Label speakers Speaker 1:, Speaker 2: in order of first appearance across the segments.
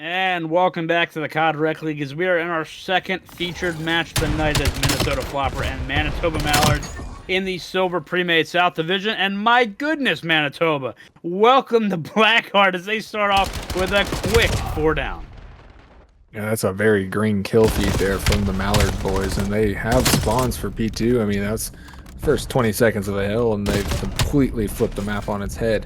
Speaker 1: And welcome back to the COD Rec League as we are in our second featured match of the night as Minnesota Floppr and Manitoba Mallards in the Silver Pre-Made South Division. And my goodness, Manitoba, welcome to Blackheart as they start off with a quick 4-down.
Speaker 2: Yeah, that's a very green kill feed there from the Mallard boys, and they have spawns for P2. I mean, that's the first 20 seconds of a hill, and they've completely flipped the map on its head.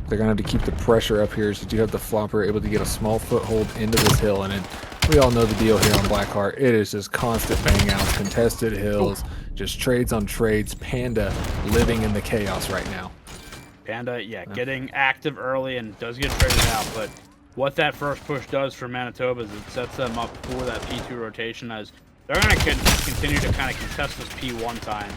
Speaker 2: They're going to have to keep the pressure up here, so you have the Floppr able to get a small foothold into this hill, and we all know the deal here on Blackheart. It is just constant bang outs, contested hills, just trades on trades. Panda living in the chaos right now.
Speaker 1: Panda, yeah, getting active early and does get traded out, but what that first push does for Manitoba is it sets them up for that P2 rotation as they're going to continue to kind of contest this P1 time.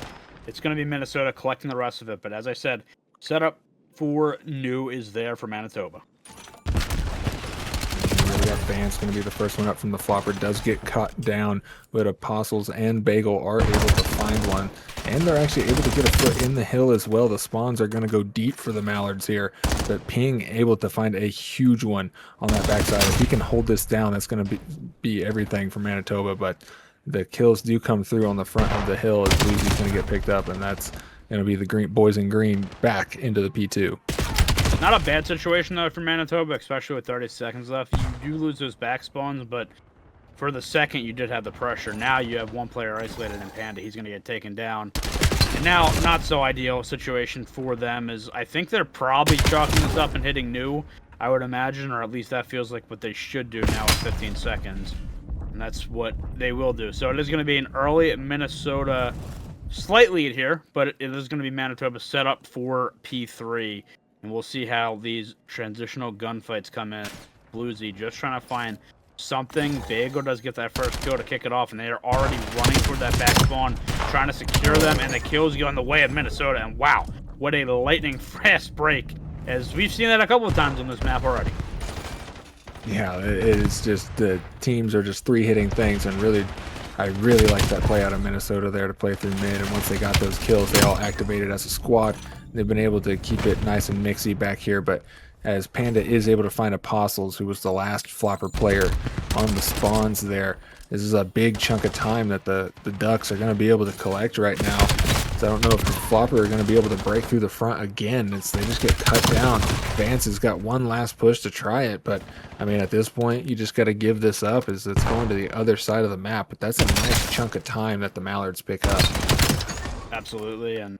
Speaker 1: It's going to be Minnesota collecting the rest of it, but as I said, setup for new is there for Manitoba.
Speaker 2: We got Vance going to be the first one up from the Floppr. Does get cut down, but Apostles and Bagel are able to find one, and they're actually able to get a foot in the hill as well. The spawns are going to go deep for the Mallards here, but Ping able to find a huge one on that backside. If he can hold this down, that's going to be everything for Manitoba, but the kills do come through on the front of the hill as Luigi's going to get picked up, and that's going to be the green boys in green back into the P2.
Speaker 1: Not a bad situation, though, for Manitoba, especially with 30 seconds left. You do lose those back spawns, but for the second, you did have the pressure. Now you have one player isolated in Panda. He's going to get taken down. And now, not so ideal situation for them is I think they're probably chalking this up and hitting new, I would imagine, or at least that feels like what they should do now with 15 seconds. And that's what they will do. So it is going to be an early Minnesota slight lead here, but it is going to be Manitoba set up for P3. And we'll see how these transitional gunfights come in. Bluesy just trying to find something. Bagel does get that first kill to kick it off, and they are already running toward that back spawn, trying to secure them, and the kills go in the way of Minnesota. And wow, what a lightning fast break, as we've seen that a couple of times on this map already.
Speaker 2: Yeah, it is just the teams are just three-hitting things, and really, I really like that play out of Minnesota there to play through mid, and once they got those kills, they all activated as a squad. They've been able to keep it nice and mixy back here, but as Panda is able to find Apostles, who was the last Floppr player on the spawns there, this is a big chunk of time that the Ducks are going to be able to collect right now. So I don't know if the Floppr are going to be able to break through the front again. They just get cut down. Vance has got one last push to try it, but I mean, at this point, you just got to give this up as it's going to the other side of the map. But that's a nice chunk of time that the Mallards pick up.
Speaker 1: Absolutely, and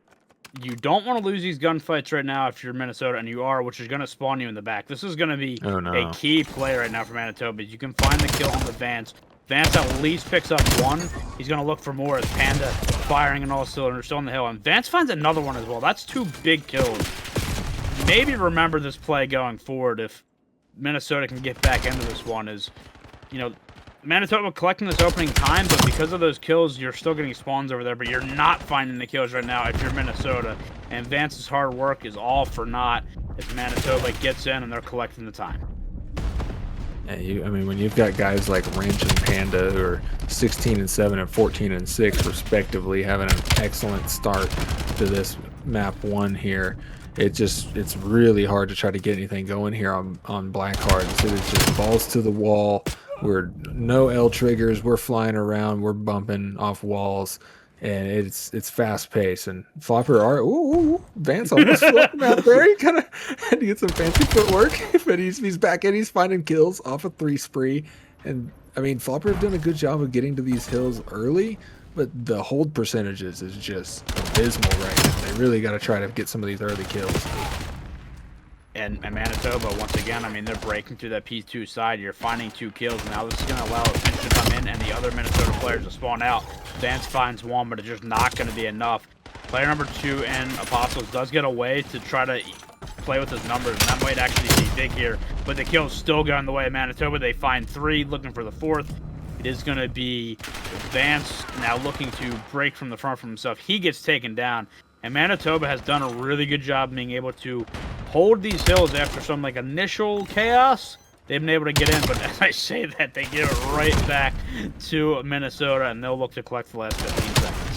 Speaker 1: you don't want to lose these gunfights right now if you're Minnesota, and you are, which is going to spawn you in the back. This is going to be a key play right now for Manitoba. You can find the kill on the Vance. Vance at least picks up one. He's going to look for more as Panda firing in all cylinders, still on the hill. And Vance finds another one as well. That's two big kills. Maybe remember this play going forward if Minnesota can get back into this one is, you know, Manitoba collecting this opening time, but because of those kills, you're still getting spawns over there, but you're not finding the kills right now if you're Minnesota. And Vance's hard work is all for naught as Manitoba gets in and they're collecting the time.
Speaker 2: Yeah, I mean, when you've got guys like Wrench and Panda who are 16 and 7 and 14 and 6 respectively, having an excellent start to this map 1 here, it's really hard to try to get anything going here on Blackheart. So it's just balls to the wall. We're no L triggers. We're flying around. We're bumping off walls, and it's fast paced. And Floppr are Vance almost flipped him out there. He kind of had to get some fancy footwork, but he's back in. He's finding kills off a 3 spree, and I mean Floppr have done a good job of getting to these hills early, but the hold percentages is just abysmal right now. They really got to try to get some of these early kills.
Speaker 1: And Manitoba, once again, I mean, they're breaking through that P2 side. You're finding 2 kills. Now this is going to allow a pinch to come in and the other Minnesota players to spawn out. Vance finds one, but it's just not going to be enough. Player number 2 and Apostles does get away to try to play with his numbers, and that might actually be big here. But the kills still go in the way of Manitoba. They find 3, looking for the 4th. It is going to be Vance now looking to break from the front from himself. He gets taken down. And Manitoba has done a really good job being able to hold these hills after some like initial chaos. They've been able to get in, but as I say that, they give it right back to Minnesota, and they'll look to collect the last 15 seconds.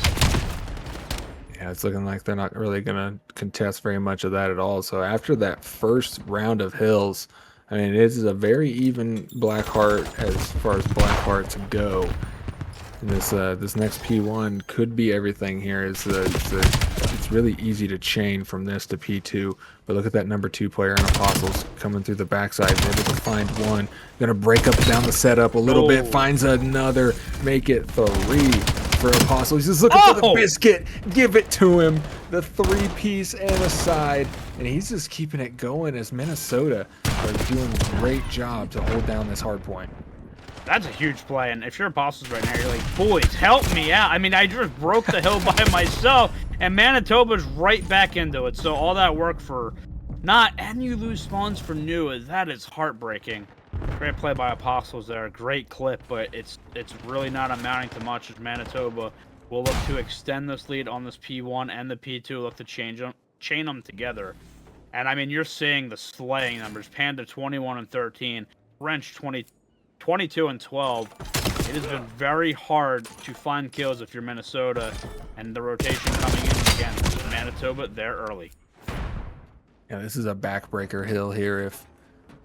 Speaker 2: Yeah, it's looking like they're not really going to contest very much of that at all. So after that first round of hills, I mean, it is a very even Blackheart as far as Blackhearts go. And this next P1 could be everything here. It's really easy to chain from this to P2. But look at that number 2 player in Apostles coming through the backside, able to find one. Gonna break up down the setup a little bit, finds another, make it 3 for Apostles. He's just looking for the biscuit. Give it to him. The 3-piece and a side. And he's just keeping it going as Minnesota are doing a great job to hold down this hard point.
Speaker 1: That's a huge play, and if you're Apostles right now, you're like, boys, help me out. I mean, I just broke the hill by myself, and Manitoba's right back into it. So all that work for not, and you lose spawns for new, that is heartbreaking. Great play by Apostles there, great clip, but it's really not amounting to much as Manitoba will look to extend this lead on this P1 and the P2, look to chain them together. And I mean, you're seeing the slaying numbers. Panda 21 and 13, Wrench 22 and 12. It has been very hard to find kills if you're Minnesota, and the rotation coming in again. Manitoba, they're early.
Speaker 2: Yeah, this is a backbreaker hill here. If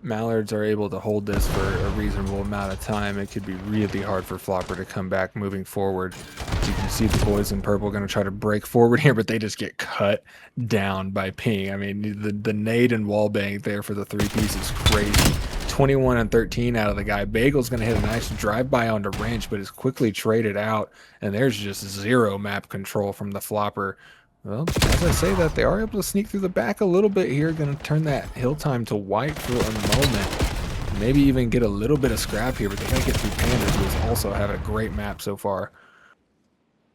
Speaker 2: Mallards are able to hold this for a reasonable amount of time, it could be really hard for Floppr to come back moving forward. As you can see, the boys in purple going to try to break forward here, but they just get cut down by Ping. I mean, the nade and wall bang there for the 3-piece is crazy. 21 and 13 out of the guy. Bagel's going to hit a nice drive-by onto range, but is quickly traded out, and there's just 0 map control from the Floppr. Well, as I say that, they are able to sneak through the back a little bit here. Going to turn that hill time to white for a moment. Maybe even get a little bit of scrap here, but they got to get through Panda, who is also having a great map so far.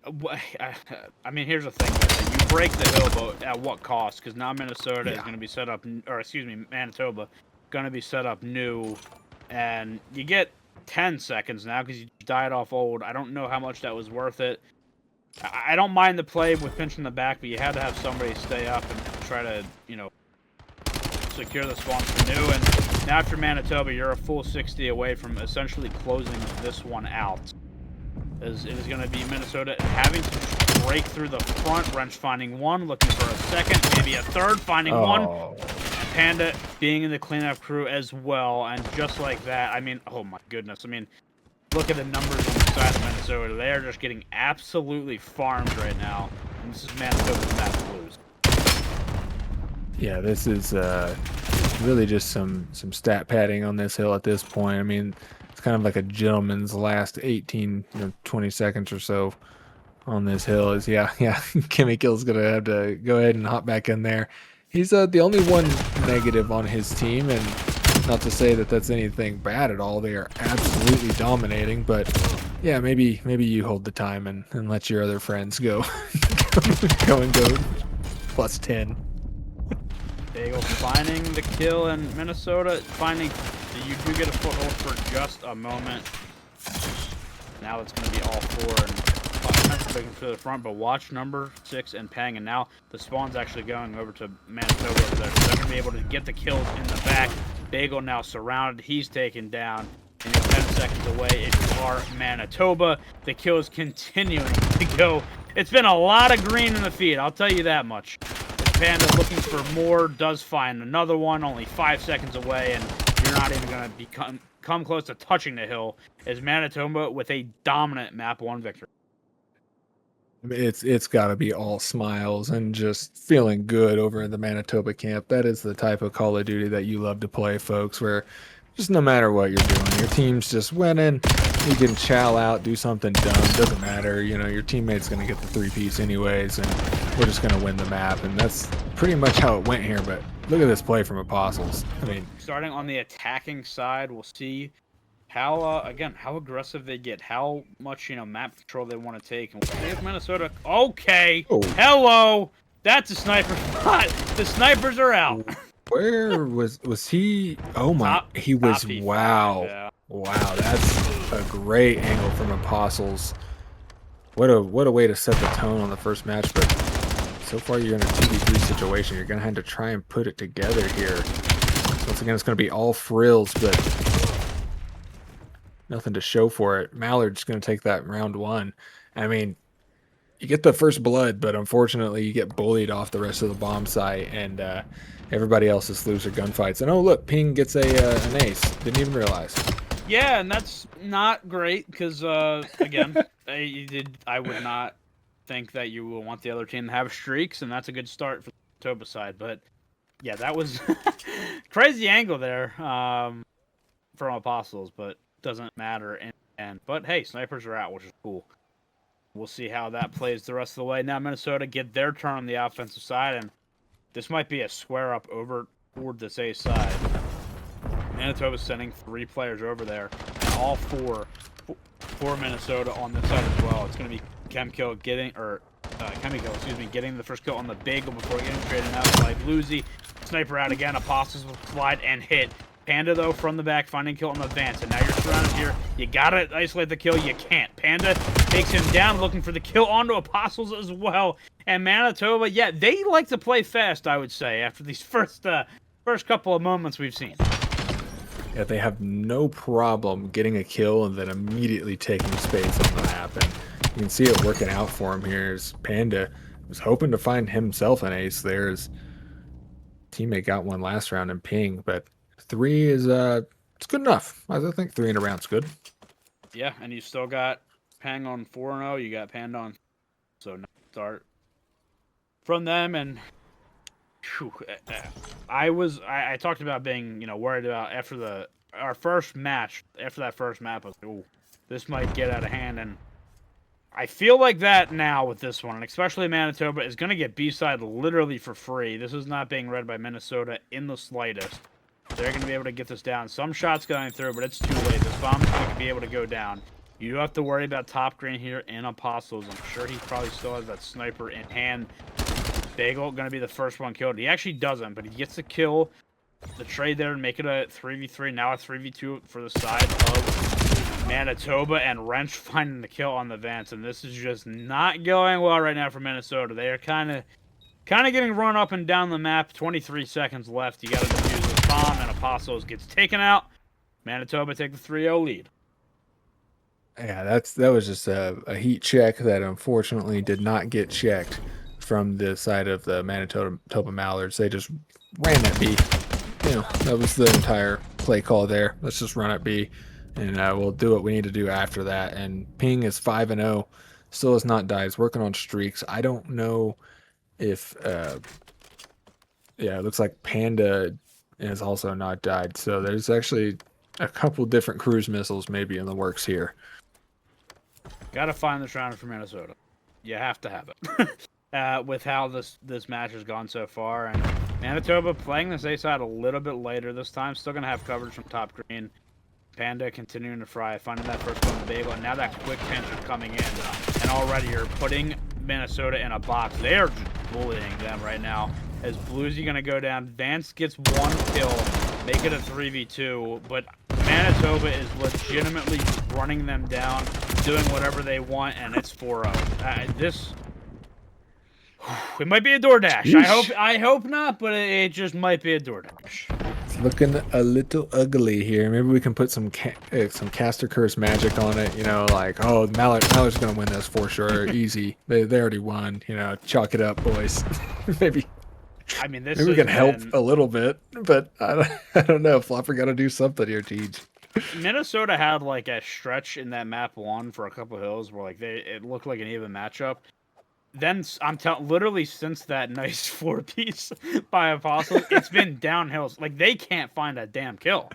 Speaker 1: I mean, here's the thing. You break the hill, but at what cost? Because now Minnesota is going to be set up, or excuse me, Manitoba, going to be set up new, and you get 10 seconds now because you died off old. I don't know how much that was worth it. I don't mind the play with pinching the back, but you had to have somebody stay up and try to, you know, secure the spawn for new. And now after Manitoba, you're a full 60 away from essentially closing this one out. As it is going to be Minnesota having to break through the front. Wrench finding one, looking for a second, maybe a third, finding one. And Panda being in the cleanup crew as well. And just like that, I mean, oh my goodness. I mean, look at the numbers on the side of Minnesota. They are just getting absolutely farmed right now. And this is Manitoba's map to lose.
Speaker 2: Yeah, this is really just some stat padding on this hill at this point. I mean, it's kind of like a gentleman's last 18, 20 seconds or so on this hill. Is Kimmy Kill's gonna have to go ahead and hop back in there. He's the only one negative on his team, and not to say that that's anything bad at all. They are absolutely dominating, but yeah, maybe you hold the time and let your other friends go go and go plus 10.
Speaker 1: Bagel finding the kill, and Minnesota finding you do get a foothold for just a moment. Now it's going to be all 4 and breaking to the front, but watch number 6 and Pang, and now the spawn's actually going over to Manitoba. So they're going to be able to get the kills in the back. Bagel now surrounded. He's taken down. And you're 10 seconds away if you are Manitoba. The kill is continuing to go. It's been a lot of green in the feed, I'll tell you that much. Panda looking for more, does find another one, only 5 seconds away, and you're not even going to come close to touching the hill, as Manitoba with a dominant map 1 victory.
Speaker 2: It's got to be all smiles and just feeling good over in the Manitoba camp. That is the type of Call of Duty that you love to play, folks, where just no matter what you're doing, your team's just winning. You can chow out, do something dumb, doesn't matter. Your teammate's going to get the 3-piece anyways, and we're just going to win the map. And that's pretty much how it went here, but look at this play from Apostles. I mean,
Speaker 1: starting on the attacking side, we'll see how, again, how aggressive they get, how much, map control they want to take. And we'll see if Minnesota, okay, hello, that's a sniper spot. The snipers are out.
Speaker 2: Where was he? Oh my, he was, wow.
Speaker 1: Yeah.
Speaker 2: Wow, that's a great angle from Apostles. What a way to set the tone on the first match, but so far you're in a 2v3 situation. You're going to have to try and put it together here. So once again, it's going to be all frills, but nothing to show for it. Mallard's going to take that round 1. I mean, you get the first blood, but unfortunately you get bullied off the rest of the bomb site, and everybody else just lose their gunfights. And oh look, Ping gets an ace. Didn't even realize.
Speaker 1: Yeah, and that's not great because again, I would not think that you will want the other team to have streaks, and that's a good start for the Manitoba side. But yeah, that was crazy angle there from Apostles, but doesn't matter. And but hey, snipers are out, which is cool. We'll see how that plays the rest of the way. Now Minnesota get their turn on the offensive side, and this might be a square up over toward this A side. Manitoba's sending 3 players over there, and all 4 for Minnesota on this side as well. It's going to be Chemical getting the first kill on the bagel before getting traded out by Bluesy. Sniper out again. Apostles will slide and hit. Panda, though, from the back, finding kill on the Vance. And now you're surrounded here. You gotta isolate the kill. You can't. Panda takes him down, looking for the kill onto Apostles as well. And Manitoba, yeah, they like to play fast, I would say, after these first couple of moments we've seen.
Speaker 2: Yeah, they have no problem getting a kill and then immediately taking space on the map. And you can see it working out for him here as Panda was hoping to find himself an ace there. His teammate got one last round in Ping, but 3 is it's good enough. I think 3 in a round's good.
Speaker 1: Yeah, and you still got Pang on 4-0. You got Panda on, so no start from them. And whew, I talked about being worried about after our first match. After that first map, I was like, ooh, this might get out of hand, and I feel like that now with this one, and especially Manitoba is going to get B-side literally for free. This is not being read by Minnesota in the slightest. They're going to be able to get this down. Some shots going through, but it's too late. This bomb's going to be able to go down. You do have to worry about top green here in Apostles. I'm sure he probably still has that sniper in hand. Bagel going to be the first one killed. He actually doesn't, but he gets the kill. The trade there and make it a 3v3. Now a 3v2 for the side of Manitoba, and Wrench finding the kill on the Vance. And this is just not going well right now for Minnesota. They are kind of getting run up and down the map. 23 seconds left. You got to defuse this bomb, and Apostles gets taken out. Manitoba take the 3-0 lead.
Speaker 2: Yeah, that was just a heat check that unfortunately did not get checked from the side of the Manitoba Mallards. They just ran at B. That was the entire play call there. Let's just run at B, and we'll do what we need to do after that. And Ping is 5-0, still has not died. He's working on streaks. I don't know if it looks like Panda has also not died. So there's actually a couple different cruise missiles maybe in the works here.
Speaker 1: Gotta find this round for Minnesota. You have to have it. With how this match has gone so far, and Manitoba playing this A side a little bit later this time, still gonna have coverage from top green. Panda continuing to fry, finding that first one on the bagel, and now that quick pinch is coming in, and already you're putting Minnesota in a box. They are just bullying them right now. As Bluesy gonna go down, Vance gets 1 kill, make it a 3v2, but Manitoba is legitimately running them down, doing whatever they want, and it's 4-0. It might be a DoorDash.
Speaker 2: Yeesh.
Speaker 1: I hope not, but it just might be a DoorDash.
Speaker 2: It's looking a little ugly here. Maybe we can put some caster curse magic on it. Like, oh, Mallard's gonna win this for sure, easy. They already won. Chalk it up, boys. Maybe.
Speaker 1: I mean, this
Speaker 2: maybe we can help a little bit, but I don't know. Floppr got to do something here, Teej.
Speaker 1: Minnesota had like a stretch in that map 1 for a couple hills where it looked like an even matchup. Then literally since that nice 4-piece by Apostles, it's been downhills. Like, they can't find a damn kill.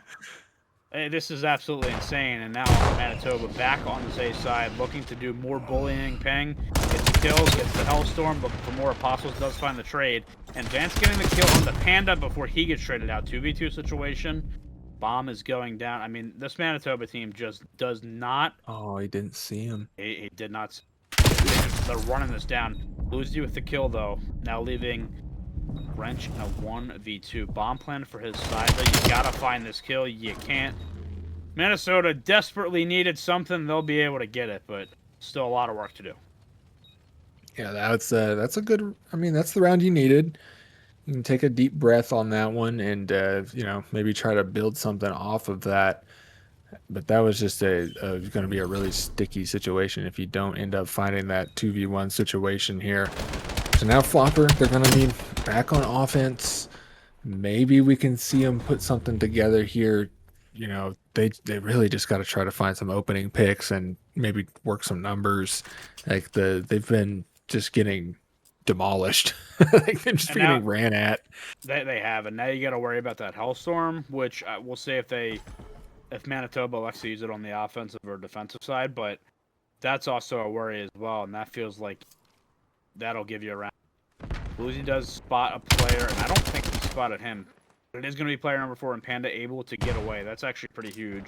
Speaker 1: This is absolutely insane. And now Manitoba back on the A side, looking to do more bullying. Peng gets the kills, gets the Hellstorm, but for more Apostles does find the trade. And Vance getting the kill on the Panda before he gets traded out. 2v2 situation. Bomb is going down. I mean, this Manitoba team just does not...
Speaker 2: Oh, he didn't see him.
Speaker 1: He did not... They're running this down. Bluesy with the kill, though. Now leaving Wrench in a 1v2. Bomb plan for his side, though. You gotta find this kill. You can't. Minnesota desperately needed something. They'll be able to get it, but still a lot of work to do.
Speaker 2: Yeah, that's a good... I mean, that's the round you needed. You can take a deep breath on that one and, maybe try to build something off of that. But that was just going to be a really sticky situation if you don't end up finding that 2v1 situation here. So now Floppr, they're going to be back on offense. Maybe we can see them put something together here. You know, they really just got to try to find some opening picks and maybe work some numbers. Like they've been just getting demolished. Like they've just been getting ran at.
Speaker 1: They have, and now you got to worry about that Hellstorm, which we'll see if Manitoba elects to use it on the offensive or defensive side, but that's also a worry as well, and that feels like that'll give you a round. Bluesy does spot a player, and I don't think he spotted him, but it is going to be player number 4 and Panda able to get away. That's actually pretty huge.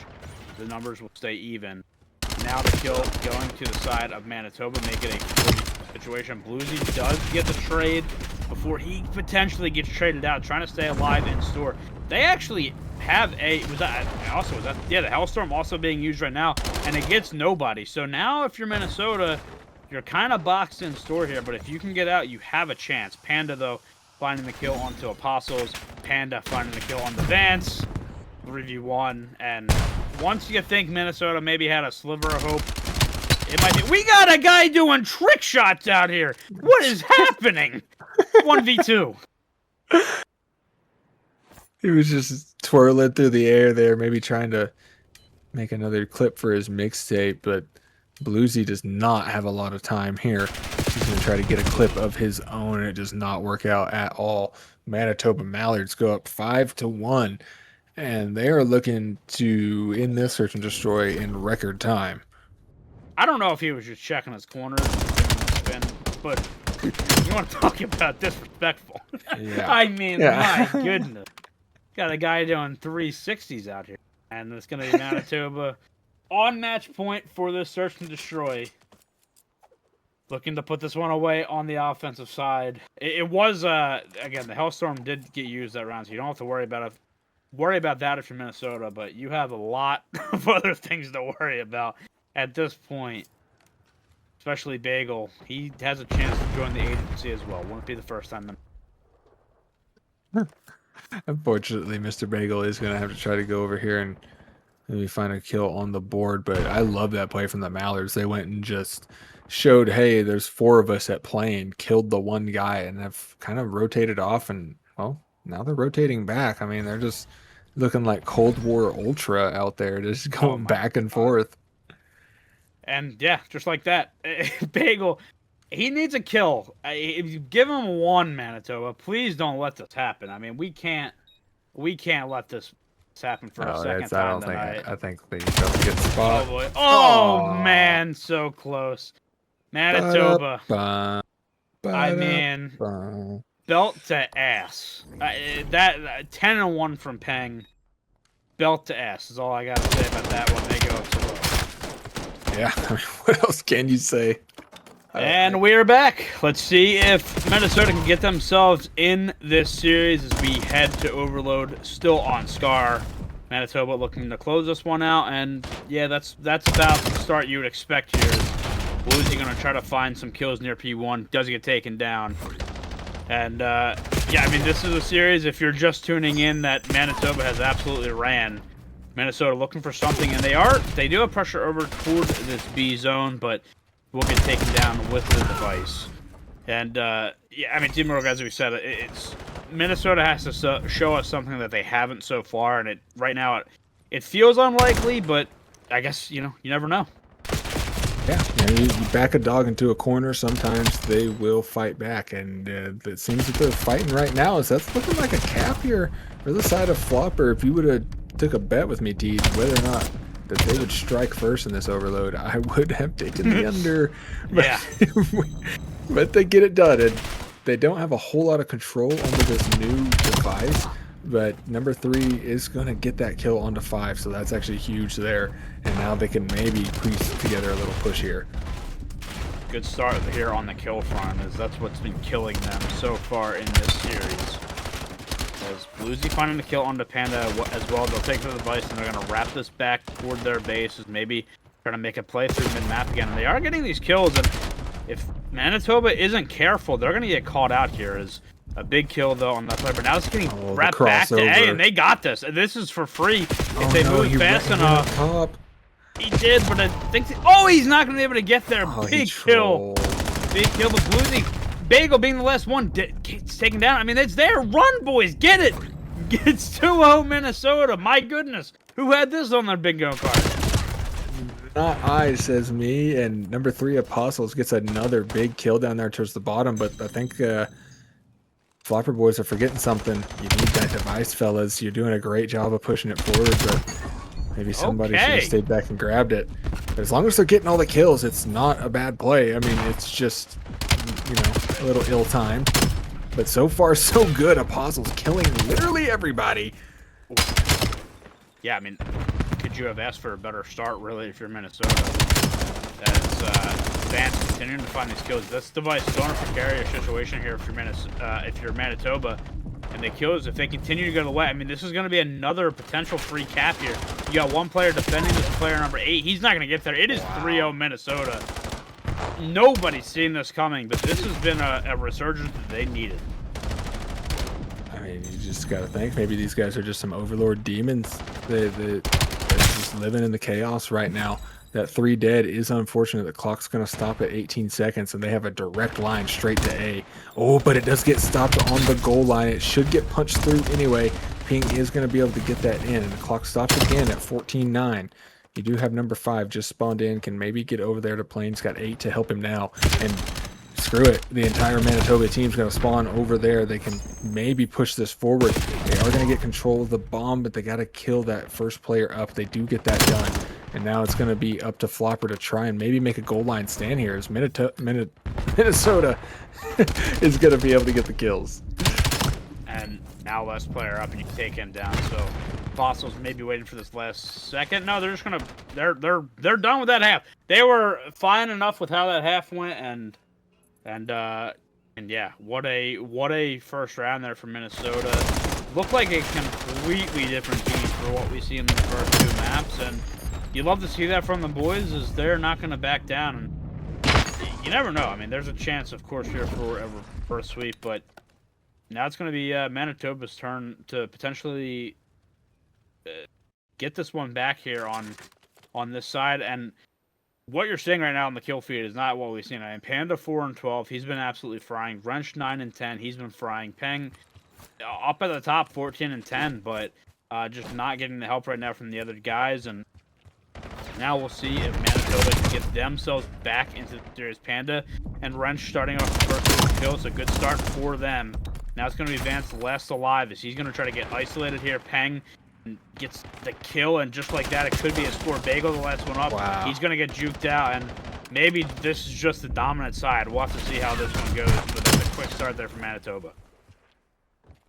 Speaker 1: The numbers will stay even. Now the kill going to the side of Manitoba, make it a 40 situation. Bluesy does get the trade before he potentially gets traded out, trying to stay alive in store. They actually have the Hellstorm also being used right now, and it gets nobody. So now if you're Minnesota, you're kind of boxed in store here, but if you can get out, you have a chance. Panda, though, finding the kill onto Apostles. Panda finding the kill onto Vance. 3v1, and once you think Minnesota maybe had a sliver of hope, it might be. We got a guy doing trick shots out here. What is happening? 1v2.
Speaker 2: He was just twirling through the air there, maybe trying to make another clip for his mixtape, but Bluesy does not have a lot of time here. He's going to try to get a clip of his own, and it does not work out at all. Manitoba Mallards go up 5-1, and they are looking to end this search and destroy in record time.
Speaker 1: I don't know if he was just checking his corners and spin, but you want to talk about disrespectful.
Speaker 2: Yeah.
Speaker 1: I mean, my goodness. Got a guy doing 360s out here, and it's going to be Manitoba on match point for this search and destroy. Looking to put this one away on the offensive side. It was, again, the Hellstorm did get used that round, so you don't have to worry about that if you're Minnesota, but you have a lot of other things to worry about at this point. Especially Bagel. He has a chance to join the agency as well. Won't be the first time.
Speaker 2: Unfortunately, Mr. Bagel is going to have to try to go over here and maybe find a kill on the board, but I love that play from the Mallards. They went and just showed, hey, there's 4 of us at plane, killed the one guy, and have kind of rotated off, and, well, now they're rotating back. I mean, they're just looking like Cold War Ultra out there, just going back and forth.
Speaker 1: And, yeah, just like that. Bagel, he needs a kill. If you give him one, Manitoba, please don't let this happen. I mean, we can't let this happen for a second time tonight.
Speaker 2: I think they got a good spot.
Speaker 1: Oh, boy. Oh, man, so close. Manitoba. I mean, belt to ass. That 10-1 from Peng. Belt to ass is all I got to say about that one. They go up to low.
Speaker 2: Yeah, I mean, what else can you say?
Speaker 1: And we're back. Let's see if Minnesota can get themselves in this series as we head to Overload, still on Scar. Manitoba looking to close this one out, and yeah, that's about the start you would expect here. Bluesy going to try to find some kills near P1, does get taken down. And yeah, I mean, this is a series, if you're just tuning in, that Manitoba has absolutely ran. Minnesota looking for something, and they do have pressure over toward this B zone, but will get taken down with the device. And, yeah, I mean, Team Rogue, as we said, Minnesota has to show us something that they haven't so far, and right now it feels unlikely, but I guess, you never know.
Speaker 2: Yeah, you back a dog into a corner, sometimes they will fight back, and it seems that they're fighting right now. That's looking like a cap here for the side of Floppr. If you would have took a bet with me, Teed, whether or not that they would strike first in this overload, I would have taken the under. But,
Speaker 1: yeah.
Speaker 2: But they get it done, and they don't have a whole lot of control over this new device, but number 3 is going to get that kill onto 5, so that's actually huge there, and now they can maybe piece together a little push here.
Speaker 1: Good start here on the kill front, as that's what's been killing them so far in this series. As Bluesy finding the kill onto Panda as well, they'll take the device and they're going to wrap this back toward their base, as maybe trying to make a play through mid-map again. And they are getting these kills, and if Manitoba isn't careful, they're going to get caught out here, as A big kill though on that play, but now it's getting
Speaker 2: Oh, the
Speaker 1: wrapped back to A,
Speaker 2: crossover.
Speaker 1: and they got this. This is for free if
Speaker 2: Oh,
Speaker 1: they
Speaker 2: no,
Speaker 1: move
Speaker 2: he
Speaker 1: fast
Speaker 2: ran
Speaker 1: enough.
Speaker 2: Top.
Speaker 1: He did, but I think. Oh, he's not going to be able to get there.
Speaker 2: Oh,
Speaker 1: Big kill. Big kill, but Bluesy. Bagel being the last one, gets taken down. I mean, it's there. Run, boys. Get it. It's 2-0 Minnesota. My goodness. Who had this on their big go card?
Speaker 2: Not I, says me. And number 3, Apostles, gets another big kill down there towards the bottom. But I think Floppr boys are forgetting something. You need that device, fellas. You're doing a great job of pushing it forward, but maybe somebody should have stayed back and grabbed it. But as long as they're getting all the kills, it's not a bad play. I mean, it's just, you know, a little ill-timed. But so far, so good. Apostles killing literally everybody.
Speaker 1: Yeah, I mean, could you have asked for a better start, really, if you're Minnesota? That's Vance continuing to find these kills. This device is on a precarious situation here if you're Manitoba. And the kills, if they continue to go to the way, I mean, this is going to be another potential free cap here. You got one player defending this player number 8. He's not going to get there. It is 3-0 Minnesota. Nobody's seen this coming, but this has been a resurgence that they needed.
Speaker 2: I mean, you just got to think maybe these guys are just some overlord demons. They're just living in the chaos right now. That 3 dead is unfortunate. The clock's going to stop at 18 seconds, and they have a direct line straight to A. Oh, but it does get stopped on the goal line. It should get punched through anyway. Ping is going to be able to get that in, and the clock stops again at 14-9. You do have number 5 just spawned in, can maybe get over there to Plains. Got 8 to help him now, and screw it. The entire Manitoba team's going to spawn over there. They can maybe push this forward. They are going to get control of the bomb, but they got to kill that first player up. They do get that done. And now it's going to be up to Floppr to try and maybe make a goal line stand here as Minnesota is going to be able to get the kills.
Speaker 1: And now last player up, and you can take him down. So Fossils may be waiting for this last second. No, they're just gonna they're done with that half. They were fine enough with how that half went, and yeah, what a first round there for Minnesota. Looked like a completely different team for what we see in the first 2 maps, and you love to see that from the boys, as they're not going to back down. And you never know. I mean, there's a chance, of course, here for a reverse sweep, but now it's going to be Manitoba's turn to potentially get this one back here on this side. And what you're seeing right now on the kill feed is not what we've seen. I mean, Panda 4-12, he's been absolutely frying. Wrench 9-10, he's been frying. Peng up at the top 14-10, but just not getting the help right now from the other guys. And now we'll see if Manitoba can get themselves back into the series. Panda and Wrench starting off the first kill. It's a good start for them. Now it's going to be Vance last alive, as he's going to try to get isolated here. Peng gets the kill, and just like that, it could be a score. Bagel, the last one up.
Speaker 2: Wow.
Speaker 1: He's going to get juked out, and maybe this is just the dominant side. We'll have to see how this one goes, but that's a quick start there for Manitoba.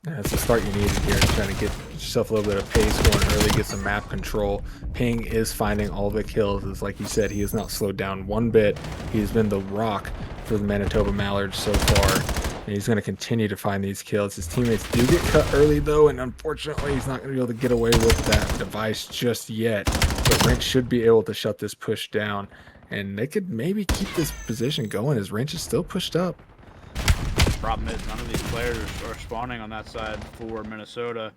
Speaker 2: Yeah, that's the start you needed here, trying to get yourself a little bit of pace going early, get some map control. Ping is finding all the kills. As like you said, he has not slowed down one bit. He has been the rock for the Manitoba Mallards so far. And he's going to continue to find these kills. His teammates do get cut early, though, and unfortunately, he's not going to be able to get away with that device just yet. But Wrench should be able to shut this push down, and they could maybe keep this position going as Wrench is still pushed up.
Speaker 1: Problem is, none of these players are spawning on that side for Minnesota.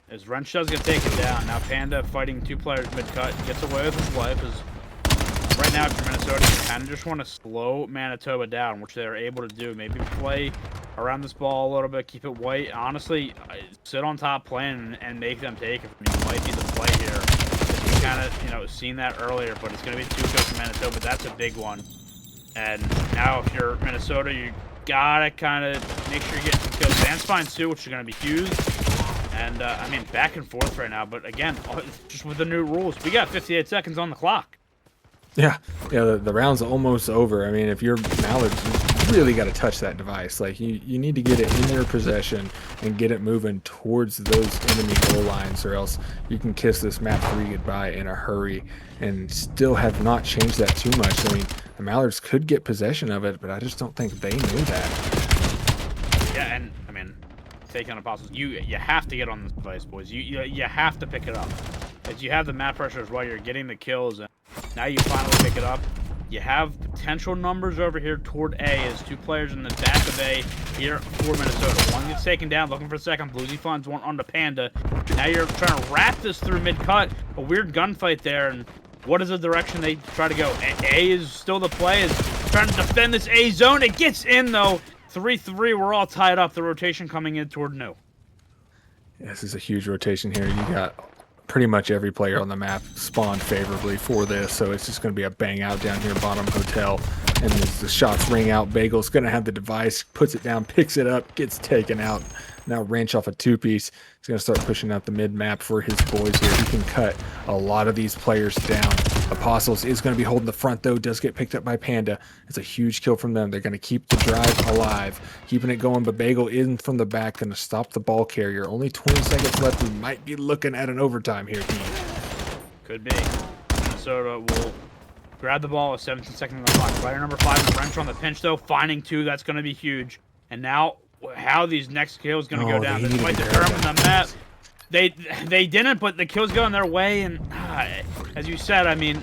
Speaker 1: As Wrench does get taken down. Now Panda fighting 2 players mid-cut, gets away with his life. As right now, for Minnesota, you kind of just want to slow Manitoba down, which they're able to do. Maybe play around this ball a little bit, keep it white. Honestly, sit on top playing and make them take it. I mean, might be the play here. You kind of, seen that earlier, but it's going to be 2 kills for Manitoba. That's a big one. And now, if you're Minnesota, you gotta kind of make sure you get some kills. Vance finds 2, which is going to be huge. And, I mean, back and forth right now. But, again, just with the new rules, we got 58 seconds on the clock.
Speaker 2: Yeah, the round's almost over. I mean, if you're Mallards, you really got to touch that device. Like, you need to get it in your possession and get it moving towards those enemy goal lines, or else you can kiss this map 3 goodbye in a hurry, and still have not changed that too much. I mean, the Mallards could get possession of it, but I just don't think they knew that.
Speaker 1: Yeah, and, I mean, taking on Apostles, you have to get on this device, boys. You have to pick it up. As you have the map pressures while you're getting the kills, and now you finally pick it up. You have potential numbers over here toward A as 2 players in the back of A here for Minnesota. One gets taken down, looking for a second. Bluesy finds one onto Panda. Now you're trying to wrap this through mid-cut. A weird gunfight there, and what is the direction they try to go? A is still the play, is trying to defend this A zone. It gets in, though. 3-3, we're all tied up. The rotation coming in toward New.
Speaker 2: This is a huge rotation here. You got pretty much every player on the map spawned favorably for this, so it's just going to be a bang out down here bottom hotel. And as the shots ring out, Bagel's going to have the device, puts it down, picks it up, gets taken out. Now wrench off a 2-piece. He's going to start pushing out the mid map for his boys here. He can cut a lot of these players down. Apostles is going to be holding the front, though. Does get picked up by Panda. It's a huge kill from them. They're going to keep the drive alive, keeping it going, but Bagel in from the back, going to stop the ball carrier. Only 20 seconds left. We might be looking at an overtime here, team.
Speaker 1: Could be. Minnesota will grab the ball with 17 seconds on the clock. Player number 5, wrench on the pinch, though. Finding 2. That's going to be huge. And now, how these next kills going to go down. This might determine the map. They didn't, but the kills going their way, and as you said, I mean,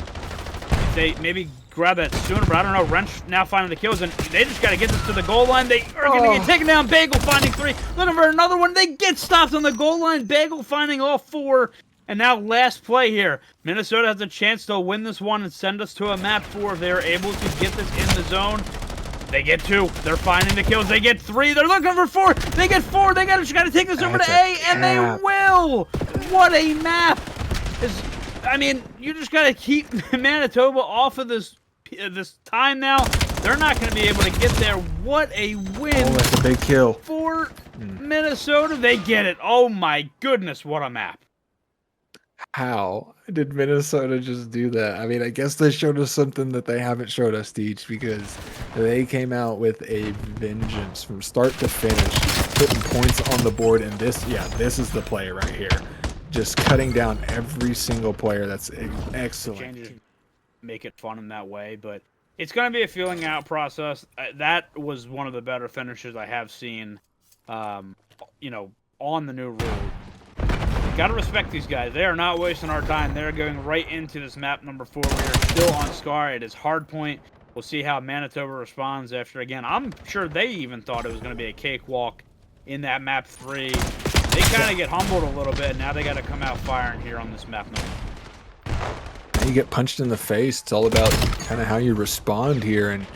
Speaker 1: they maybe grab that sooner, but I don't know. Wrench now finding the kills, and they just got to get this to the goal line. They are going to get taken down. Bagel finding 3, looking for another one. They get stopped on the goal line. Bagel finding all 4, and now last play here. Minnesota has a chance to win this one and send us to a map 4 if they're able to get this in the zone. They get 2. They're finding the kills. They get 3. They're looking for 4. They get 4. They just got to take this over to A, and they will. What a map! I mean, you just got to keep Manitoba off of this time now. They're not going to be able to get there. What a win!
Speaker 2: Oh, that's a big kill
Speaker 1: for Minnesota. They get it. Oh my goodness, what a map!
Speaker 2: How did Minnesota just do that? I mean, I guess they showed us something that they haven't showed us, Teach, because they came out with a vengeance from start to finish, putting points on the board. And this is the play right here. Just cutting down every single player. That's excellent.
Speaker 1: Make it fun in that way, but it's going to be a feeling out process. That was one of the better finishes I have seen, you know, on the new rule. Gotta respect these guys. They are not wasting our time. They're going right into this map number 4. We are still on Scar. It is hard point. We'll see how Manitoba responds after. Again, I'm sure they even thought it was going to be a cakewalk in that map 3. They kind of get humbled a little bit. Now they got to come out firing here on this map number.
Speaker 2: You get punched in the face. It's all about kind of how you respond here, and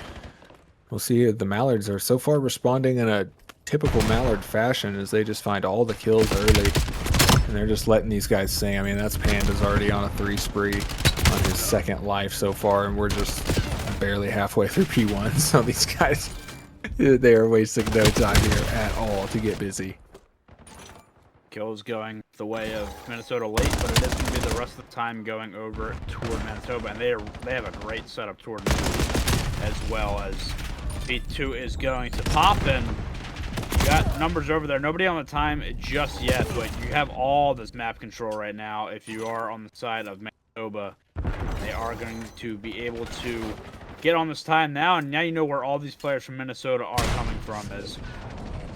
Speaker 2: we'll see. The Mallards are so far responding in a typical Mallard fashion as they just find all the kills early. And they're just letting these guys sing. I mean, that's Panda's already on a 3 spree on his 2nd life so far, and we're just barely halfway through P1. So these guys, they are wasting no time here at all to get busy.
Speaker 1: Kills going the way of Minnesota late, but it is going to be the rest of the time going over toward Manitoba, and they have a great setup toward New as well, as P2 is going to pop, and you got numbers over there. Nobody on the time just yet, but you have all this map control right now. If you are on the side of Manitoba, they are going to be able to get on this time now, and now you know where all these players from Minnesota are coming from, as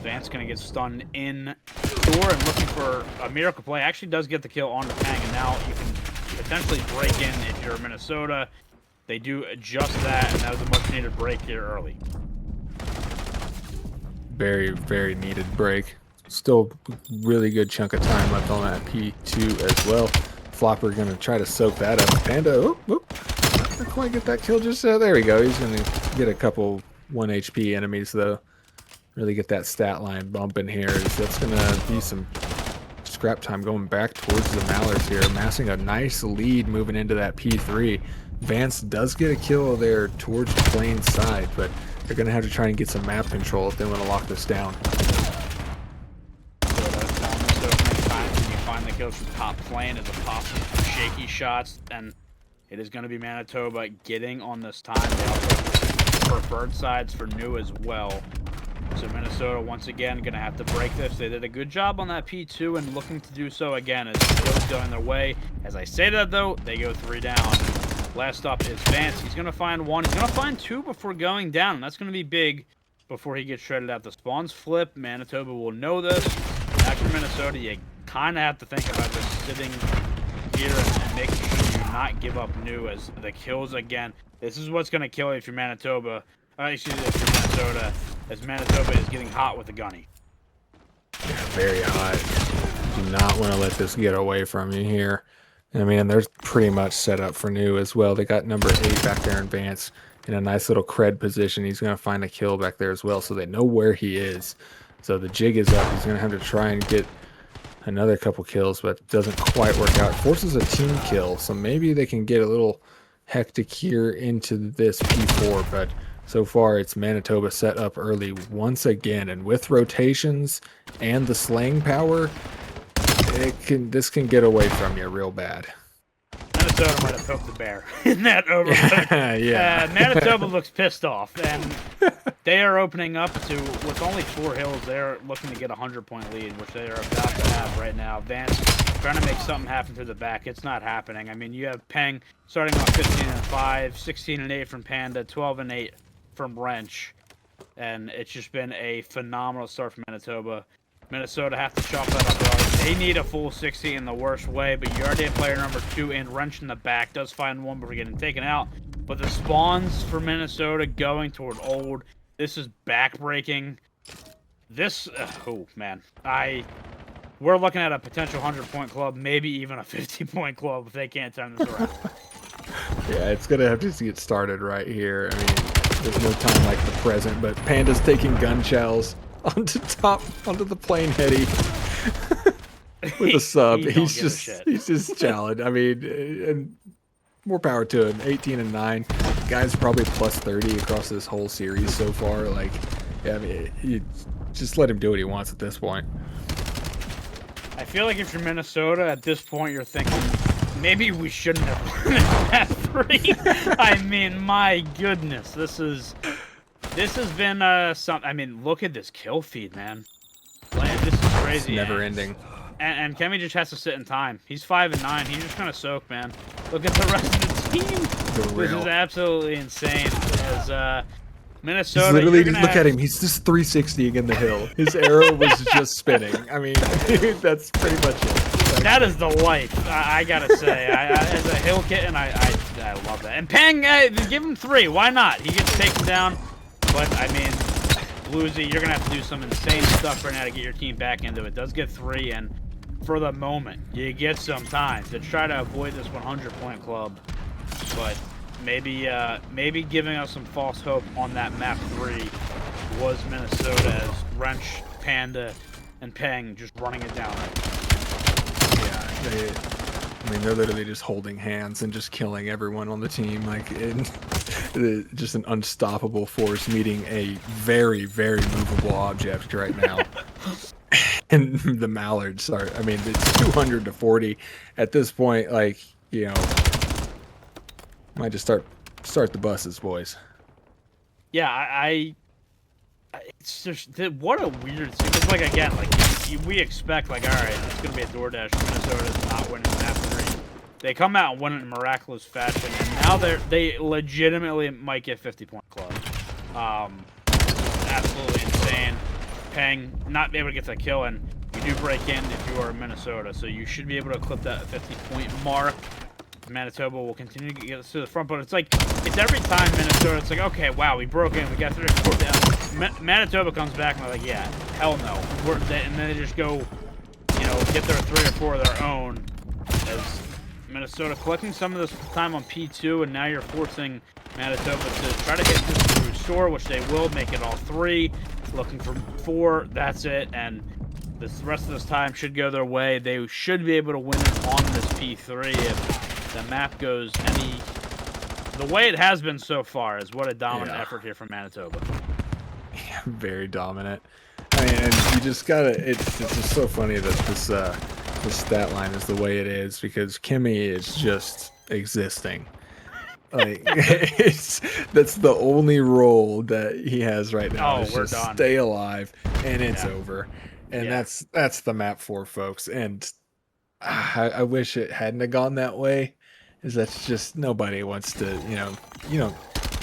Speaker 1: Vance going to get stunned in door and looking for a miracle play. Actually does get the kill on the Pang, and now you can potentially break in if you're Minnesota. They do just that, and that was a much needed break here early.
Speaker 2: Very, very needed break. Still really good chunk of time left on that P2 as well. Floppr going to try to soak that up. Panda, not quite get that kill just there we go. He's going to get a couple 1 HP enemies, though. Really get that stat line bumping here. That's going to be some scrap time going back towards the Mallards here. Amassing a nice lead moving into that P3. Vance does get a kill there towards the plane side, but they're going to have to try and get some map control if they want to lock this down.
Speaker 1: So many times when you find the kills from top plane as a possible shaky shots, and it is going to be Manitoba getting on this time. They also have preferred sides for New as well. So Minnesota, once again, going to have to break this. They did a good job on that P2 and looking to do so again as the kills going their way. As I say that, though, they go 3 down. Last up is Vance. He's going to find 1. He's going to find 2 before going down, and that's going to be big before he gets shredded out. The spawns flip. Manitoba will know this. After Minnesota, you kind of have to think about just sitting here and making sure you not give up new as the kills again. This is what's going to kill you if you're Manitoba. Excuse me, if you're Minnesota, as Manitoba is getting hot with the gunny.
Speaker 2: Yeah, very hot. Do not want to let this get away from you here. I mean, they're pretty much set up for new as well. They got number 8 back there in Vance in a nice little cred position. He's going to find a kill back there as well, so they know where he is. So the jig is up. He's going to have to try and get another couple kills, but it doesn't quite work out. Forces a team kill, so maybe they can get a little hectic here into this P4, but so far it's Manitoba set up early once again, and with rotations and the slaying power, this can get away from you real bad.
Speaker 1: Minnesota might have poked the bear in that overload.
Speaker 2: Yeah.
Speaker 1: Manitoba looks pissed off, and they are opening up to, with only 4 hills, they're looking to get a 100-point lead, which they are about to have right now. Vance trying to make something happen through the back. It's not happening. I mean, you have Peng starting off 15-5, 16-8 from Panda, 12-8 from Wrench, and it's just been a phenomenal start from Manitoba. Minnesota have to chop that up hard. They need a full 60 in the worst way, but you already have player number 2 in. Wrench in the back does find one before getting taken out. But the spawns for Minnesota going toward old. This is backbreaking. This, oh man, we're looking at a potential 100-point club, maybe even a 50-point club if they can't turn this around.
Speaker 2: Yeah, it's gonna have to get started right here. I mean, there's no time like the present, but Panda's taking gun shells onto the plane heady with a sub. He's just challenged. I mean, and more power to him. 18-9. Guy's probably plus 30 across this whole series so far. Like, yeah, I mean, you just let him do what he wants at this point.
Speaker 1: I feel like if you're Minnesota at this point, you're thinking maybe we shouldn't have won that 3. I mean, my goodness, this has been something. I mean, look at this kill feed, man. This is crazy.
Speaker 2: It's never ending.
Speaker 1: And Kemi just has to sit in time. He's 5-9. He's just gonna soak, man. Look at the rest of the team. This is absolutely insane. As Minnesota,
Speaker 2: he's literally look at him. He's just 360ing in the hill. His arrow was just spinning. I mean, that's pretty much it.
Speaker 1: That is the life. I gotta say, as a hill kitten, I love that. And Peng, give him 3. Why not? He gets taken down. But, I mean, Bluesy, you're going to have to do some insane stuff right now to get your team back into it. Does get 3, and for the moment, you get some time to try to avoid this 100-point club. But maybe giving us some false hope on that map 3 was Minnesota, as Wrench, Panda, and Peng just running it down.
Speaker 2: Yeah, I mean, they're literally just holding hands and just killing everyone on the team. Like, just an unstoppable force meeting a very, very movable object right now. And the Mallards are, I mean, it's 200-40 at this point. Like, you know, might just start the buses, boys.
Speaker 1: Yeah, it's just, what a weird thing. It's like, again, like, we expect, like, all right, it's going to be a DoorDash. Minnesota's not winning map 3. They come out and win it in miraculous fashion, and now they legitimately might get 50-point club. Absolutely insane. Peng not able to get that kill, and you do break in if you are Minnesota, so you should be able to clip that 50-point mark. Manitoba will continue to get us to the front, but it's like, it's every time Minnesota, it's like, okay, wow, we broke in, we got 3 or 4 down. Manitoba comes back and they're like, yeah, hell no. And then they just go, you know, get their 3 or 4 of their own. As Minnesota collecting some of this time on P2, and now you're forcing Manitoba to try to hit this through store, which they will make it all 3. Looking for 4, that's it, and the rest of this time should go their way. They should be able to win it on this P3 if the map goes the way it has been so far. Is what a dominant effort here from Manitoba.
Speaker 2: Yeah, very dominant. I mean, and you just gotta. It's just so funny that this stat line is the way it is, because Kimmy is just existing. Like, that's the only role that he has right now.
Speaker 1: Oh, we're done.
Speaker 2: Stay alive, and it's over. And that's the map 4, folks. And I wish it hadn't have gone that way. Is that's just, nobody wants to,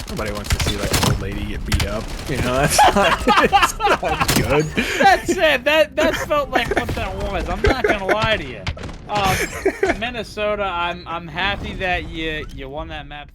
Speaker 2: nobody wants to see like an old lady get beat up. You know, that's it's not good.
Speaker 1: That's it. That felt like what that was. I'm not gonna lie to you. Minnesota, I'm happy that you won that map